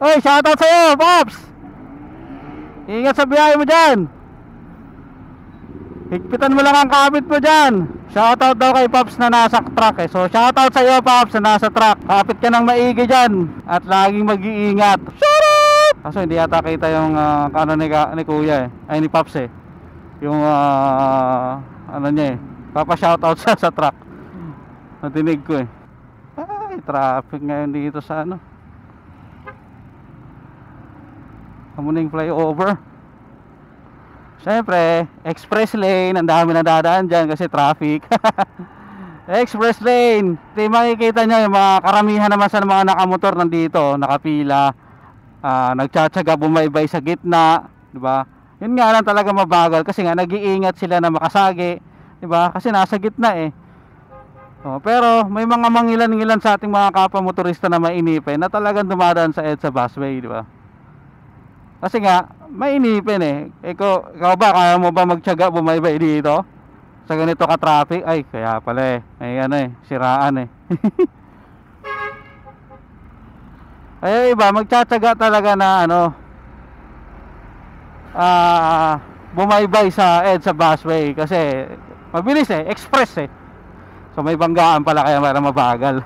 Oy, shoutout sa'yo, Pops! Ingat sa biyahe mo dyan. Higpitan mo lang ang kapit mo dyan. Shoutout daw kay Pops na nasa truck eh. So shoutout sa'yo, Pops, na nasa truck. Kapit ka ng maigi dyan at laging mag-iingat. Shoutout! Kaso hindi yata kita yung ano ni Kuya eh. Ay ni Pops eh. Yung ano niya eh. Papa-shoutout siya sa truck. Natinig ko eh. Ay, traffic ngayon dito sa ano. Kamuning flyover. Siyempre, express lane. Ang dami na dadaan dyan kasi traffic. Express lane. Di makikita nyo yung mga karamihan naman sa mga nakamotor nandito, nakapila, nagtsatsaga bumaybay sa gitna, diba? Yun nga lang talaga mabagal kasi nga nag-iingat sila na makasagi, diba? Kasi nasa gitna eh. Pero may mga mangilan-ngilan sa ating mga kapwa motorista na mainipin na talagang dumadaan sa EDSA busway, diba? Kasi nga, mainipin eh. Ikaw ba, kaya mo ba magtyaga bumaybay dito? Sa ganito ka traffic? Ay, kaya pala eh. May ano eh, siraan eh. Kaya iba, magtsatsaga talaga na ano, bumaybay sa EDSA busway. Kasi, mabilis eh, express eh. So may banggaan pala kaya para mabagal.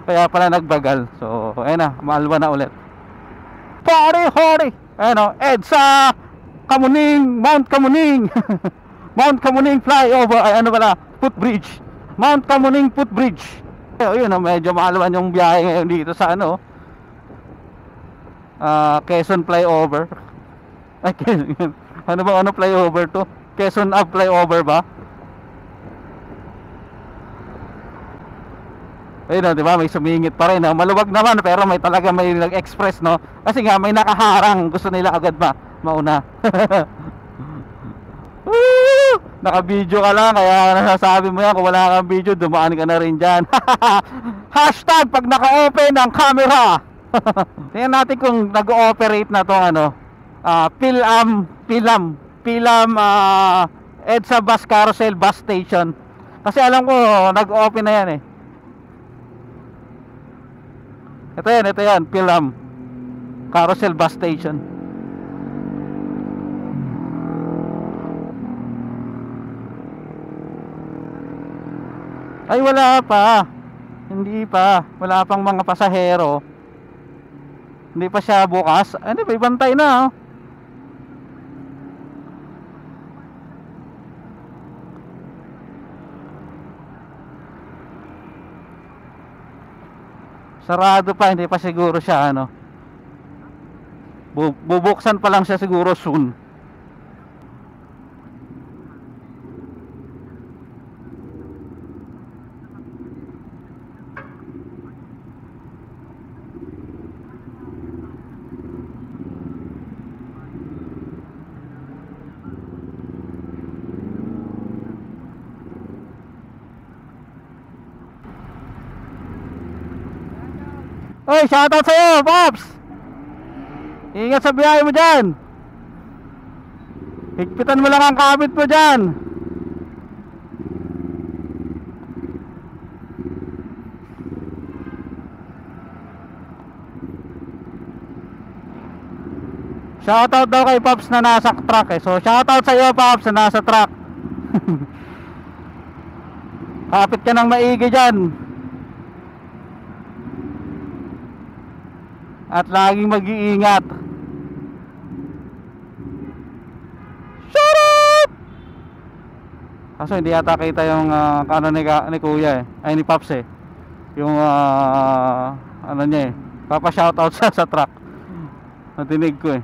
Kaya pala nagbagal. So, ayun na, maalwa na ulit. Hori! Ano, EDSA Kamuning, Mount Kamuning. Mount Kamuning flyover, ay ano pala, footbridge. Mount Kamuning footbridge. Ayun, medyo maalwan yung biyahe ngayon dito sa ano, Quezon flyover. Ay, ano ba, ano flyover to? Quezon Ave flyover ba? Ayun, di ba, may sumingit pa rin, no? Maluwag naman pero may talaga may nag-express, no? Kasi nga may nakaharang, gusto nila agad mauna. Naka-video ka lang, kaya nasasabi mo yan, kung wala kang video, dumaan ka na rin dyan. Hashtag pag naka-open ang camera. Tingnan natin kung nag-ooperate na tong ano, Pilam EDSA Bus Carousel Bus Station. Kasi alam ko nag-open na yan eh. Ito yan, Pilam Carousel Bus Station. Ay, wala pa. Hindi pa. Wala pang mga pasahero. Hindi pa siya bukas. Ano, may bantay na, oh. Sarado pa, hindi pa siguro siya ano. Bubuksan pa lang siya siguro soon. Oy, shoutout sa'yo, Pops! Ingat sa biyahe mo dyan. Higpitan mo lang ang kapit mo dyan. Shoutout daw kay Pops na nasa truck eh. So shoutout sa'yo, Pops, na nasa truck. Kapit ka ng maigi dyan at laging mag-iingat. Shut up! Kaso hindi yata kita yung ano ni Kuya eh. Ay ni Pops eh. Yung ano niya eh. Papa-shoutout sa truck. Natinig ko eh.